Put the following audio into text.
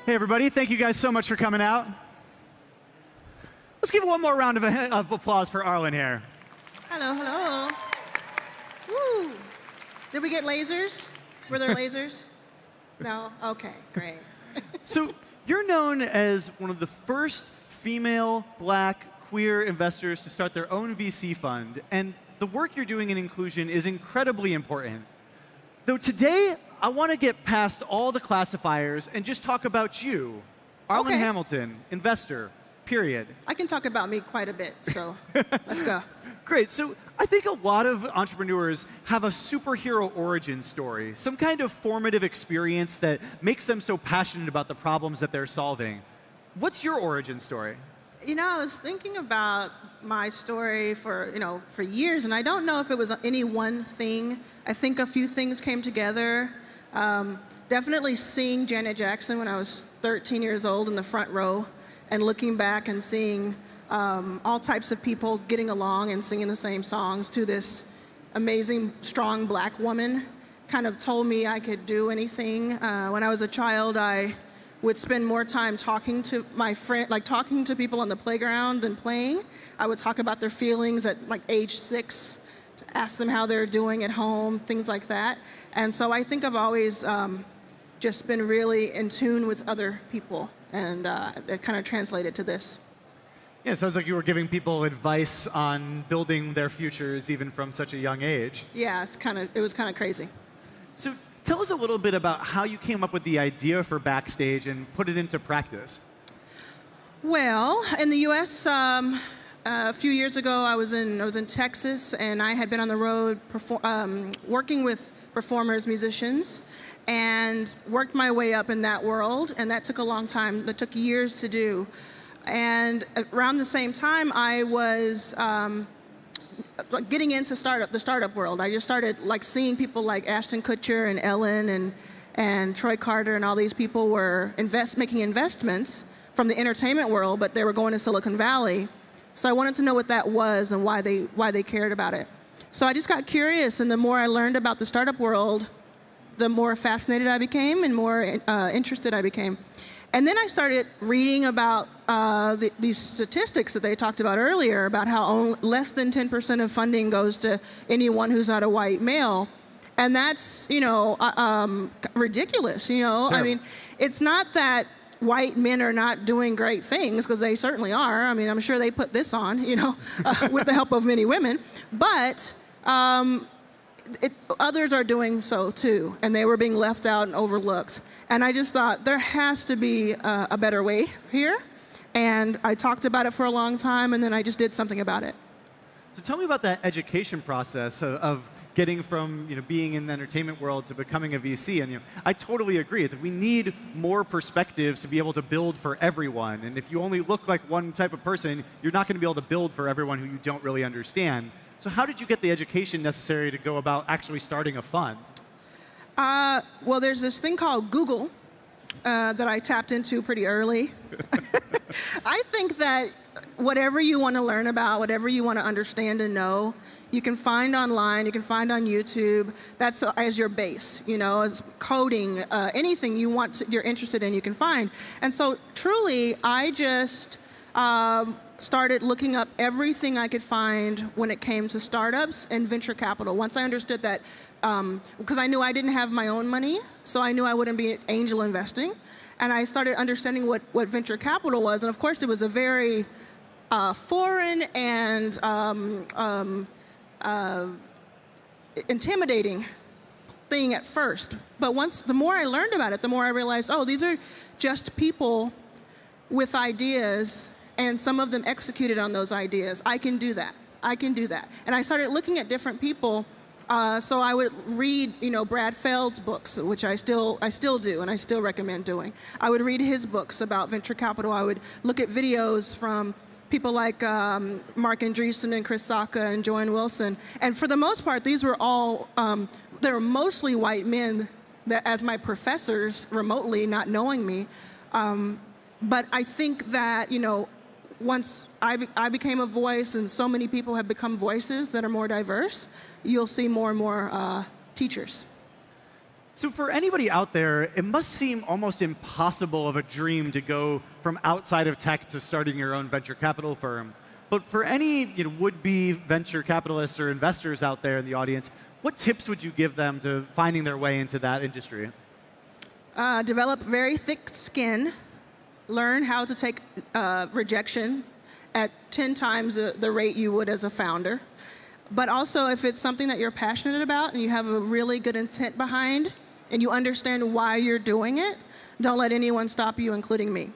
Hey, everybody. Thank you guys so much for coming out. Let's give one more round of applause for Arlan here. Hello, hello. Woo. Did we get lasers? Were there lasers? No? OK, great. So you're known as one of the first female, black, queer investors to start their own VC fund. And the work you're doing in inclusion is incredibly important. Though today, I want to get past all the classifiers and just talk about you. Arlan Hamilton, investor, period. I can talk about me quite a bit, so let's go. Great. So I think a lot of entrepreneurs have a superhero origin story, some kind of formative experience that makes them so passionate about the problems that they're solving. What's your origin story? You know, I was thinking about my story for years, and I don't know if it was any one thing. I think a few things came together. Definitely seeing Janet Jackson when I was 13 years old in the front row, and looking back and seeing all types of people getting along and singing the same songs to this amazing, strong black woman kind of told me I could do anything. When I was a child, I would spend more time talking to my friend, like talking to people on the playground than playing. I would talk about their feelings at like age 6, to ask them how they're doing at home, things like that. And so I think I've always just been really in tune with other people, and that kind of translated to this. Yeah, it sounds like you were giving people advice on building their futures even from such a young age. Yeah, it was kind of crazy. So tell us a little bit about how you came up with the idea for Backstage and put it into practice. Well, in the U.S., a few years ago, I was in Texas, and I had been on the road working with performers, musicians, and worked my way up in that world, and that took a long time. That took years to do. And around the same time, I was getting into the startup world. I just started like seeing people like Ashton Kutcher and Ellen and Troy Carter and all these people were making investments from the entertainment world, but they were going to Silicon Valley. So I wanted to know what that was and why they cared about it. So I just got curious, and the more I learned about the startup world, the more fascinated I became and more interested I became. And then I started reading about these statistics that they talked about earlier, about how less than 10% of funding goes to anyone who's not a white male. And that's, ridiculous, I mean, it's not that white men are not doing great things, because they certainly are. I mean, I'm sure they put this on, with the help of many women. But others are doing so too, and they were being left out and overlooked. And I just thought there has to be a better way here. And I talked about it for a long time, and then I just did something about it. So tell me about that education process of getting from being in the entertainment world to becoming a VC. And I totally agree. It's like we need more perspectives to be able to build for everyone. And if you only look like one type of person, you're not going to be able to build for everyone who you don't really understand. So how did you get the education necessary to go about actually starting a fund? Well, there's this thing called Google that I tapped into pretty early. I think that whatever you want to learn about, whatever you want to understand and know, you can find online, you can find on YouTube. That's as your base, as coding, anything you're interested in, you can find. And so truly, I just started looking up everything I could find when it came to startups and venture capital. Once I understood that, because I knew I didn't have my own money, so I knew I wouldn't be angel investing. And I started understanding what venture capital was. And of course, it was a very foreign and intimidating thing at first. But the more I learned about it, the more I realized, oh, these are just people with ideas, and some of them executed on those ideas. I can do that. I can do that. And I started looking at different people. So I would read, Brad Feld's books, which I still do, and I still recommend doing. I would read his books about venture capital. I would look at videos from people like Mark Andreessen and Chris Sacca and Joanne Wilson. And for the most part, these were all, they were mostly white men that, as my professors remotely, not knowing me. But I think that, once I became a voice and so many people have become voices that are more diverse, you'll see more and more teachers. So for anybody out there, it must seem almost impossible of a dream to go from outside of tech to starting your own venture capital firm. But for any would-be venture capitalists or investors out there in the audience, what tips would you give them to finding their way into that industry? Develop very thick skin. Learn how to take rejection at 10 times the rate you would as a founder. But also, if it's something that you're passionate about and you have a really good intent behind and you understand why you're doing it, don't let anyone stop you, including me.